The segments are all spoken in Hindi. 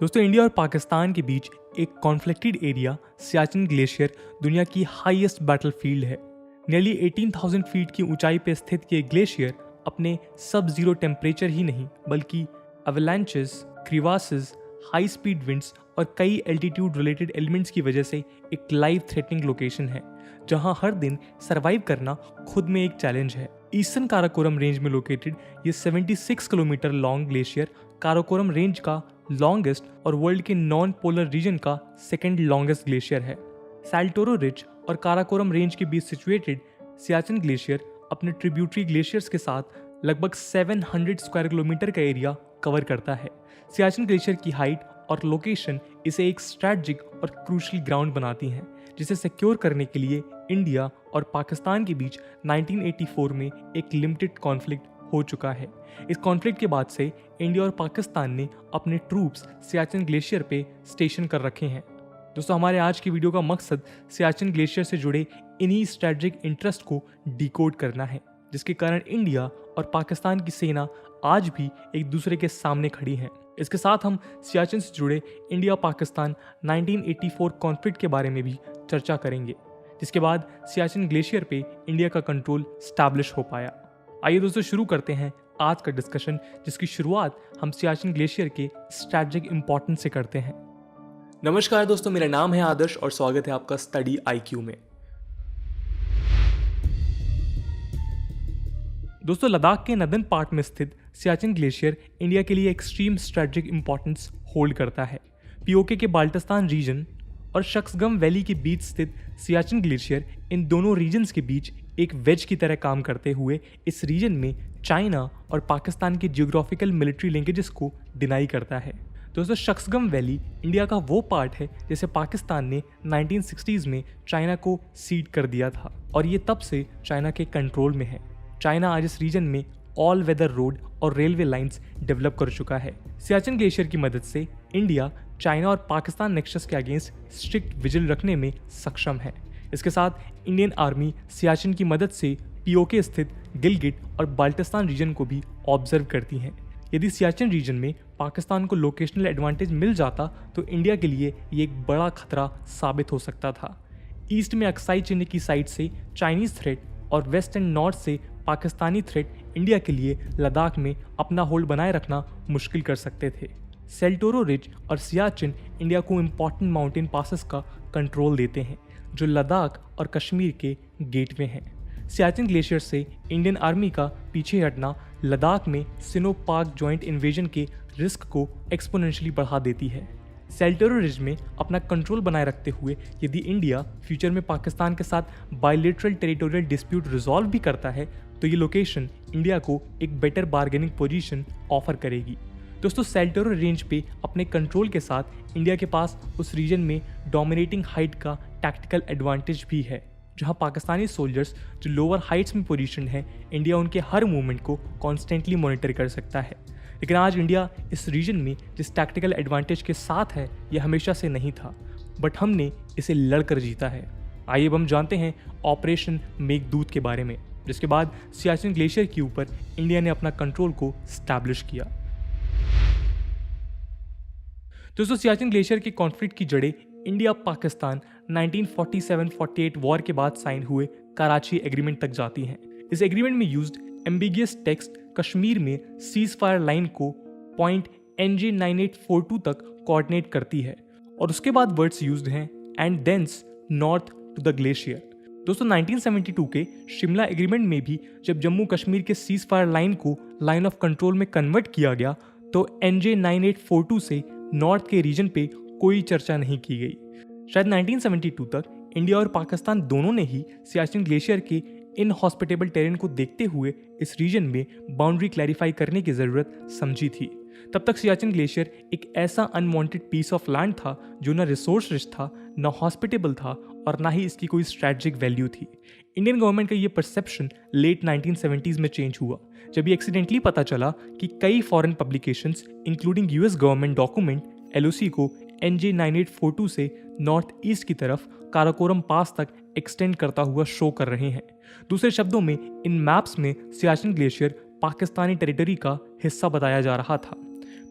दोस्तों, इंडिया और पाकिस्तान के बीच एक कॉन्फ्लिक्टेड एरिया सियाचिन ग्लेशियर दुनिया की हाईएस्ट बैटलफील्ड है। नियरली 18,000 फीट की ऊंचाई पर स्थित ये ग्लेशियर अपने सब जीरो टेम्परेचर ही नहीं बल्कि अवलांचेस, क्रीवासेस, हाई स्पीड विंड्स और कई एल्टीट्यूड रिलेटेड एलिमेंट्स की वजह से एक लाइफ थ्रेटनिंग लोकेशन है जहां हर दिन सरवाइव करना खुद में एक चैलेंज है। ईस्टर्न काराकोरम रेंज में लोकेटेड ये 76 kilometre long glacier Karakoram range का लॉन्गेस्ट और वर्ल्ड के नॉन पोलर रीजन का सेकेंड लॉन्गेस्ट ग्लेशियर है। सैल्टोरो रिज और काराकोरम रेंज के बीच सिचुएटेड सियाचिन ग्लेशियर अपने ट्रिब्यूटरी ग्लेशियर्स के साथ लगभग 700 स्क्वायर किलोमीटर का एरिया कवर करता है। सियाचिन ग्लेशियर की हाइट और लोकेशन इसे एक स्ट्रैटेजिक और क्रूशियल ग्राउंड बनाती हैं, जिसे सिक्योर करने के लिए इंडिया और पाकिस्तान के बीच 1984 में एक लिमिटेड कॉन्फ्लिक्ट हो चुका है। इस कॉन्फ्लिक्ट के बाद से इंडिया और पाकिस्तान ने अपने ट्रूप्स सियाचिन ग्लेशियर पे स्टेशन कर रखे हैं। दोस्तों, हमारे आज की वीडियो का मकसद सियाचिन ग्लेशियर से जुड़े इन्हीं स्ट्रैटेजिक इंटरेस्ट को डिकोड करना है, जिसके कारण इंडिया और पाकिस्तान की सेना आज भी एक दूसरे के सामने खड़ी हैं। इसके साथ हम सियाचिन से जुड़े इंडिया पाकिस्तान 1984 कॉन्फ्लिक्ट के बारे में भी चर्चा करेंगे, जिसके बाद सियाचिन ग्लेशियर पे इंडिया का कंट्रोल स्टैब्लिश हो पाया। आइए दोस्तों, शुरू करते हैं आज का डिस्कशन, जिसकी शुरुआत हम सियाचिन ग्लेशियर के स्ट्रैटेजिक इंपॉर्टेंस से करते हैं। नमस्कार दोस्तों, मेरा नाम है आदर्श और स्वागत है आपका स्टडी IQ में। दोस्तों, लद्दाख के नदन पार्ट में स्थित सियाचिन ग्लेशियर इंडिया के लिए एक्सट्रीम स्ट्रैटेजिक इंपॉर्टेंस होल्ड करता है। पीओके के बाल्टिस्तान रीजन और शक्सगम वैली के बीच स्थित सियाचिन ग्लेशियर इन दोनों रीजन्स के बीच एक वेज की तरह काम करते हुए इस रीजन में चाइना और पाकिस्तान के जियोग्राफिकल मिलिट्री लिंकेजेस को डिनाई करता है। दोस्तों, शक्सगम वैली इंडिया का वो पार्ट है जिसे पाकिस्तान ने 1960s में चाइना को सीड कर दिया था और ये तब से चाइना के कंट्रोल में है। चाइना आज इस रीजन में ऑल वेदर रोड और रेलवे लाइंस डेवलप कर चुका है। सियाचिन ग्लेशियर की मदद से इंडिया चाइना और पाकिस्तान नेक्सस के अगेंस्ट स्ट्रिक्ट विजिल रखने में सक्षम है। इसके साथ इंडियन आर्मी सियाचिन की मदद से पीओके स्थित गिलगिट और बाल्टिस्तान रीजन को भी ऑब्जर्व करती है। यदि सियाचिन रीजन में पाकिस्तान को लोकेशनल एडवांटेज मिल जाता तो इंडिया के लिए ये एक बड़ा खतरा साबित हो सकता था। ईस्ट में अक्साई चिन्ह की साइड से चाइनीज थ्रेट और वेस्ट एंड नॉर्थ से पाकिस्तानी थ्रेट इंडिया के लिए लद्दाख में अपना होल्ड बनाए रखना मुश्किल कर सकते थे। सेल्टोरो रिज और सियाचिन इंडिया को इम्पॉर्टेंट माउंटेन पासेस का कंट्रोल देते हैं, जो लद्दाख और कश्मीर के गेटवे हैं। सियाचिन ग्लेशियर से इंडियन आर्मी का पीछे हटना लद्दाख में सिनो पाक जॉइंट इन्वेजन के रिस्क को एक्सपोनेंशियली बढ़ा देती है। सेल्टोरो रिज में अपना कंट्रोल बनाए रखते हुए यदि इंडिया फ्यूचर में पाकिस्तान के साथ बायलैटरल टेरिटोरियल डिस्प्यूट रिजॉल्व भी करता है तो ये लोकेशन इंडिया को एक बेटर बार्गेनिंग पोजीशन ऑफर करेगी। दोस्तों, सेल्टोरो रेंज पे अपने कंट्रोल के साथ इंडिया के पास उस रीजन में डोमिनेटिंग हाइट का टैक्टिकल एडवांटेज भी है, जहां पाकिस्तानी सोल्जर्स जो लोअर हाइट्स में पोजीशन हैं, इंडिया उनके हर मूवमेंट को कॉन्स्टेंटली मॉनिटर कर सकता है। लेकिन आज इंडिया इस रीजन में जिस टैक्टिकल एडवांटेज के साथ है, यह हमेशा से नहीं था, बट हमने इसे लड़कर जीता है। आइए अब हम जानते हैं ऑपरेशन मेघदूत के बारे में, जिसके बाद सियाचिन ग्लेशियर के ऊपर इंडिया ने अपना कंट्रोल को स्टैब्लिश किया। दोस्तों, सियाचिन ग्लेशियर के कॉन्फ्लिक्ट की जड़ें इंडिया पाकिस्तान 1947-48 वॉर के बाद साइन हुए कराची एग्रीमेंट तक जाती हैं। इस एग्रीमेंट में यूज्ड एम्बिगियस टेक्स्ट कश्मीर में सीज फायर लाइन को पॉइंट NJ9842 तक कोऑर्डिनेट करती है और उसके बाद वर्ड्स यूज्ड हैं and thence north to the glacier. दोस्तों, 1972 के शिमला एग्रीमेंट में भी जब जम्मू कश्मीर के सीज फायर लाइन को लाइन ऑफ कंट्रोल में कन्वर्ट किया गया तो NJ9842 से नॉर्थ के रीजन पे कोई चर्चा नहीं की गई। शायद 1972 तक इंडिया और पाकिस्तान दोनों ने ही सियाचिन ग्लेशियर के इनहॉस्पिटेबल टेरेन को देखते हुए इस रीजन में बाउंड्री क्लैरिफाई करने की ज़रूरत समझी थी। तब तक सियाचिन ग्लेशियर एक ऐसा अनवांटेड पीस ऑफ लैंड था जो न रिसोर्स रिच था, न हॉस्पिटेबल था और ना ही इसकी कोई स्ट्रैटेजिक वैल्यू थी। इंडियन गवर्नमेंट का ये परसेप्शन लेट 1970s में चेंज हुआ जब ये एक्सीडेंटली पता चला कि कई foreign publications including US government document LOC को NJ9842 से नॉर्थ ईस्ट की तरफ काराकोरम पास तक एक्सटेंड करता हुआ शो कर रहे हैं। दूसरे शब्दों में इन मैप्स में सियाचिन ग्लेशियर पाकिस्तानी टेरिटरी का हिस्सा बताया जा रहा था।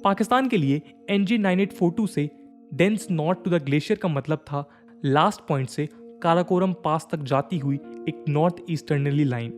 पाकिस्तान के लिए NJ9842 से thence north to the glacier का मतलब था लास्ट पॉइंट से काराकोरम पास तक जाती हुई एक नॉर्थ ईस्टर्नली लाइन।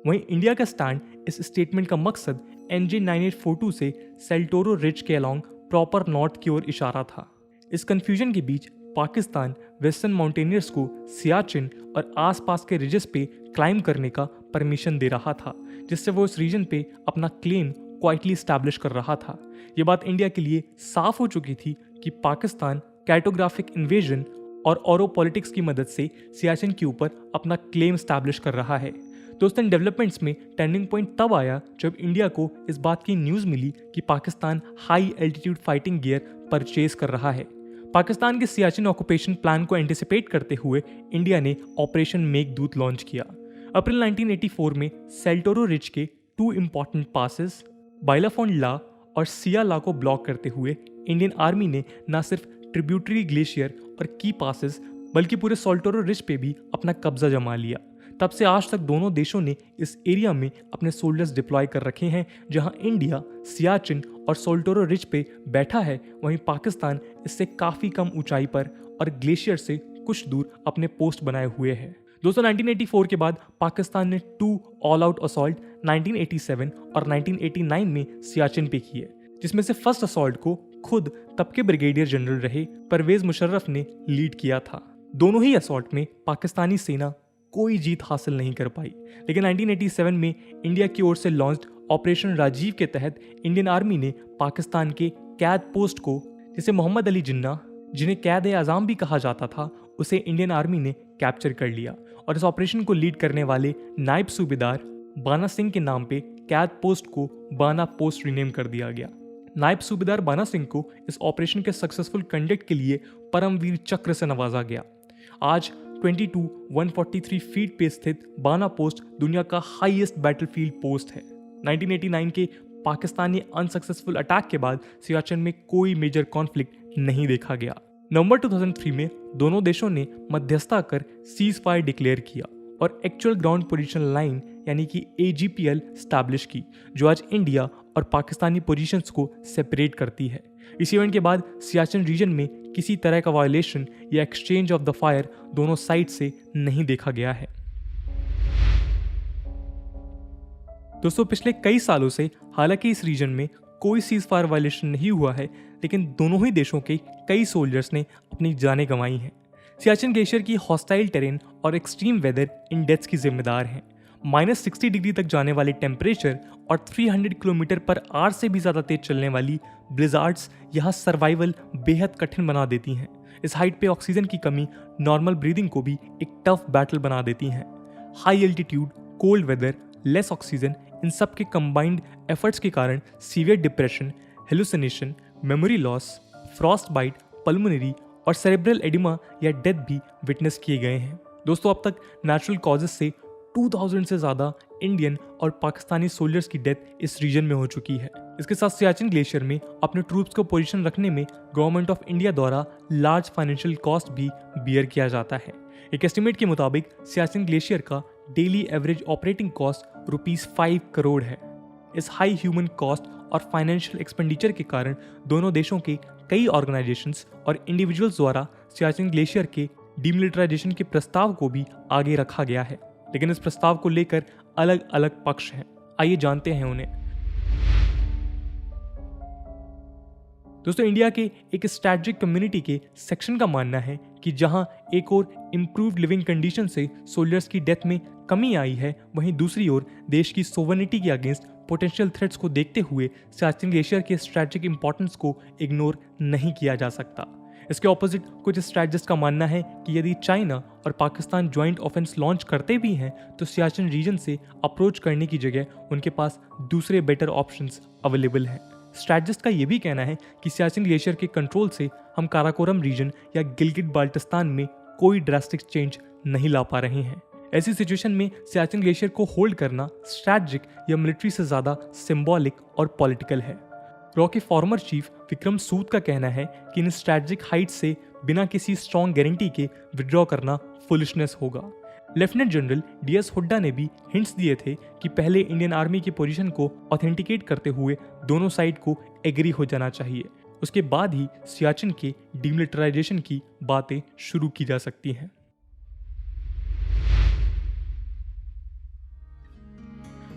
वहीं इंडिया का स्टैंड इस स्टेटमेंट का मकसद NJ9842 से सेल्टोरो रिज के अलोंग प्रॉपर नॉर्थ की ओर इशारा था। इस कंफ्यूजन के बीच पाकिस्तान वेस्टर्न माउंटेनियर्स को सियाचिन और आसपास के रिजेस पे क्लाइंब करने का परमिशन दे रहा था, जिससे वो इस रीजन पे अपना क्लेम क्वाइटली स्टैब्लिश कर रहा था। ये बात इंडिया के लिए साफ हो चुकी थी कि पाकिस्तान कैटोग्राफिक इन्वेजन और ओरो पॉलिटिक्स की मदद से सियाचिन के ऊपर अपना क्लेम स्टैब्लिश कर रहा है। दोस्तों, इन डेवलपमेंट्स में टर्निंग पॉइंट तब आया जब इंडिया को इस बात की न्यूज़ मिली कि Pakistan high altitude fighting gear purchase कर रहा है। पाकिस्तान के सियाचिन ऑक्यूपेशन प्लान को एंटिसिपेट करते हुए इंडिया ने ऑपरेशन मेघदूत लॉन्च किया। अप्रैल 1984 में सेल्टोरो रिज के 2 इंपॉर्टेंट पासेस बाइलाफोन ला और सिया ला को ब्लॉक करते हुए इंडियन आर्मी ने न सिर्फ ट्रिब्यूटरी ग्लेशियर और की पासेस बल्कि पूरे सेल्टोरो रिज पे भी अपना कब्जा जमा लिया। तब से आज तक दोनों देशों ने इस एरिया में अपने सोल्जर्स डिप्लॉय कर रखे हैं। जहां इंडिया सियाचिन और सेल्टोरो रिज पे बैठा है, वहीं पाकिस्तान इससे काफ़ी कम ऊंचाई पर और ग्लेशियर से कुछ दूर अपने पोस्ट बनाए हुए है। दोस्तों, 1984 के बाद पाकिस्तान ने 2 ऑल आउट असॉल्ट 1987 और 1989 में सियाचिन पे किए, जिसमें से फर्स्ट असॉल्ट को खुद तब के ब्रिगेडियर जनरल रहे परवेज मुशर्रफ ने लीड किया था। दोनों ही असॉल्ट में पाकिस्तानी सेना कोई जीत हासिल नहीं कर पाई, लेकिन 1987 में इंडिया की ओर से लॉन्च्ड ऑपरेशन राजीव के तहत इंडियन आर्मी ने पाकिस्तान के कैद पोस्ट को, जिसे मोहम्मद अली जिन्ना, जिन्हें कैद ए आज़ाम भी कहा जाता था, उसे इंडियन आर्मी ने कैप्चर कर लिया और इस ऑपरेशन को लीड करने वाले नायब सूबेदार बाना सिंह के नाम पे कैद पोस्ट को बाना पोस्ट रीनेम कर दिया गया। नायब सूबेदार बाना सिंह को इस ऑपरेशन के सक्सेसफुल कंडक्ट के लिए परमवीर चक्र से नवाजा गया। आज 22,143 फीट पे स्थित बाना पोस्ट दुनिया का हाईएस्ट बैटलफील्ड पोस्ट है। 1989 के पाकिस्तानी अनसक्सेसफुल अटैक के बाद सियाचिन में कोई मेजर कॉन्फ्लिक्ट नहीं देखा गया। नवंबर 2003 में दोनों देशों ने मध्यस्थता कर सीज फायर डिक्लेयर किया और एक्चुअल ग्राउंड पोजीशन लाइन यानी कि AGPL स्टैब्लिश की, जो आज इंडिया और पाकिस्तानी पोजीशंस को सेपरेट करती है। इस इवेंट के बाद सियाचिन रीजन में किसी तरह का वायलेशन या एक्सचेंज ऑफ द फायर दोनों साइड से नहीं देखा गया है। दोस्तों, पिछले कई सालों से हालांकि इस रीजन में कोई सीज फायर वायलेशन नहीं हुआ है, लेकिन दोनों ही देशों के कई सोल्जर्स ने अपनी जानें गंवाई हैं। सियाचिन ग्लेशियर की हॉस्टाइल टेरेन और एक्सट्रीम वेदर इन डेथ्स की जिम्मेदार हैं। -60 डिग्री तक जाने वाले टेम्परेचर और 300 किलोमीटर पर आवर से भी ज़्यादा तेज चलने वाली ब्लिजार्ड्स यहाँ सर्वाइवल बेहद कठिन बना देती हैं। इस हाइट पे ऑक्सीजन की कमी नॉर्मल ब्रीदिंग को भी एक टफ बैटल बना देती हैं। High altitude, cold weather, less oxygen, इन सब के कंबाइंड एफर्ट्स के कारण severe depression, hallucination, memory loss, frostbite, pulmonary और सेरेब्रल एडिमा या डेथ भी विटनेस किए गए हैं। दोस्तों, अब तक नेचुरल कॉजेज से 2000 से ज़्यादा इंडियन और पाकिस्तानी सोल्जर्स की डेथ इस रीजन में हो चुकी है। इसके साथ सियाचिन ग्लेशियर में अपने ट्रूप्स को पोजीशन रखने में गवर्नमेंट ऑफ इंडिया द्वारा लार्ज फाइनेंशियल कॉस्ट भी बियर किया जाता है। एक एस्टिमेट के मुताबिक सियाचिन ग्लेशियर का daily average operating cost ₹5 crore है। इस हाई ह्यूमन कॉस्ट और फाइनेंशियल एक्सपेंडिचर के कारण दोनों देशों के कई ऑर्गेनाइजेशंस और इंडिविजुअल्स द्वारा सियाचिन ग्लेशियर के डीमिलिटराइजेशन के प्रस्ताव को भी आगे रखा गया है, लेकिन इस प्रस्ताव को लेकर अलग अलग पक्ष हैं। आइए जानते हैं उन्हें। दोस्तों, इंडिया के एक स्ट्रैटेजिक कम्युनिटी के सेक्शन का मानना है कि जहां एक ओर इम्प्रूव्ड लिविंग कंडीशन से सोल्जर्स की डेथ में कमी आई है, वहीं दूसरी ओर देश की सोवरेनिटी के अगेंस्ट पोटेंशियल थ्रेट्स को देखते हुए सियाचिन ग्लेशियर के स्ट्रैटेजिक इंपॉर्टेंस को इग्नोर नहीं किया जा सकता। इसके ऑपोजिट कुछ स्ट्रैटेजिस्ट का मानना है कि यदि चाइना और पाकिस्तान ज्वाइंट ऑफेंस लॉन्च करते भी हैं, तो सियाचिन रीजन से अप्रोच करने की जगह उनके पास दूसरे बेटर ऑप्शंस अवेलेबल हैं। स्ट्रैटेजिस्ट का यह भी कहना है कि सियाचिन ग्लेशियर के कंट्रोल से हम काराकोरम रीजन या गिलगिट बाल्टिस्तान में कोई ड्रास्टिक चेंज नहीं ला पा रहे हैं। ऐसी सिचुएशन में सियाचिन ग्लेशियर को होल्ड करना स्ट्रैटेजिक या मिलिट्री से ज़्यादा सिंबॉलिक और पॉलिटिकल है। रॉ के फॉर्मर चीफ विक्रम सूद का कहना है कि इन स्ट्रैटेजिक हाइट से बिना किसी स्ट्रॉन्ग गारंटी के विड्रॉ करना फुलिशनेस होगा। लेफ्टिनेंट जनरल DS हुड्डा ने भी हिंट्स दिए थे कि पहले इंडियन आर्मी की पोजीशन को ऑथेंटिकेट करते हुए दोनों साइड को एग्री हो जाना चाहिए। उसके बाद ही सियाचिन के डिमिलिटराइजेशन की बातें शुरू की जा सकती हैं।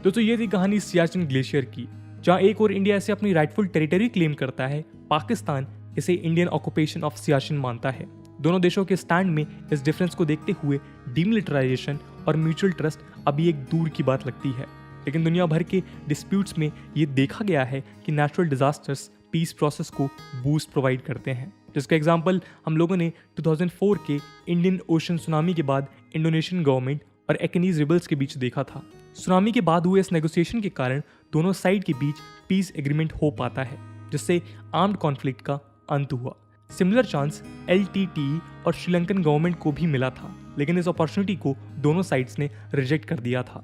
दोस्तों ये थी कहानी सियाचिन ग्लेशियर की, जहां एक और इंडिया इसे अपनी राइटफुल टेरिटरी क्लेम करता है, पाकिस्तान इसे इंडियन ऑक्यूपेशन ऑफ सियाचिन मानता है। दोनों देशों के स्टैंड में इस डिफरेंस को देखते हुए डिमिलिटराइजेशन और म्यूचुअल ट्रस्ट अभी एक दूर की बात लगती है, लेकिन दुनिया भर के डिस्प्यूट्स में ये देखा गया है कि नेचुरल डिजास्टर्स पीस प्रोसेस को बूस्ट प्रोवाइड करते हैं, जिसका एग्जाम्पल हम लोगों ने 2004 के इंडियन ओशन सुनामी के बाद इंडोनेशियन गवर्नमेंट और एकेनीज रिबल्स के बीच देखा था। सुनामी के बाद हुए इस नेगोशिएशन के कारण दोनों साइड के बीच पीस एग्रीमेंट हो पाता है, जिससे आर्म्ड कॉन्फ्लिक्ट का अंत हुआ। सिमिलर चांस LTTE और श्रीलंकन गवर्नमेंट को भी मिला था, लेकिन इस अपॉर्चुनिटी को दोनों साइड्स ने रिजेक्ट कर दिया था।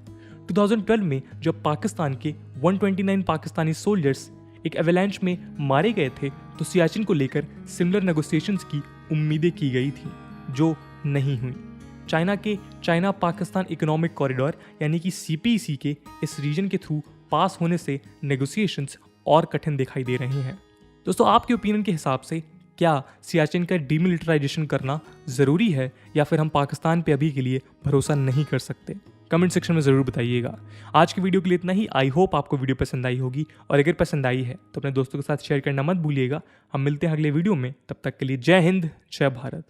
2012 में जब पाकिस्तान के 129 पाकिस्तानी सोल्जर्स एक एवेलांच में मारे गए थे, तो सियाचिन को लेकर सिमिलर नेगोशिएशंस की उम्मीदें की गई थी, जो नहीं हुई। चाइना के चाइना पाकिस्तान इकोनॉमिक कॉरिडोर यानी कि CPEC के इस रीजन के थ्रू पास होने से नेगोशिएशंस और कठिन दिखाई दे रहे हैं। दोस्तों आपके ओपिनियन के हिसाब से क्या सियाचिन का डिमिलिटराइजेशन करना ज़रूरी है, या फिर हम पाकिस्तान पे अभी के लिए भरोसा नहीं कर सकते? कमेंट सेक्शन में ज़रूर बताइएगा। आज की वीडियो के लिए इतना ही। आई होप आपको वीडियो पसंद आई होगी, और अगर पसंद आई है तो अपने दोस्तों के साथ शेयर करना मत भूलिएगा। हम मिलते हैं अगले वीडियो में, तब तक के लिए जय हिंद, जय भारत।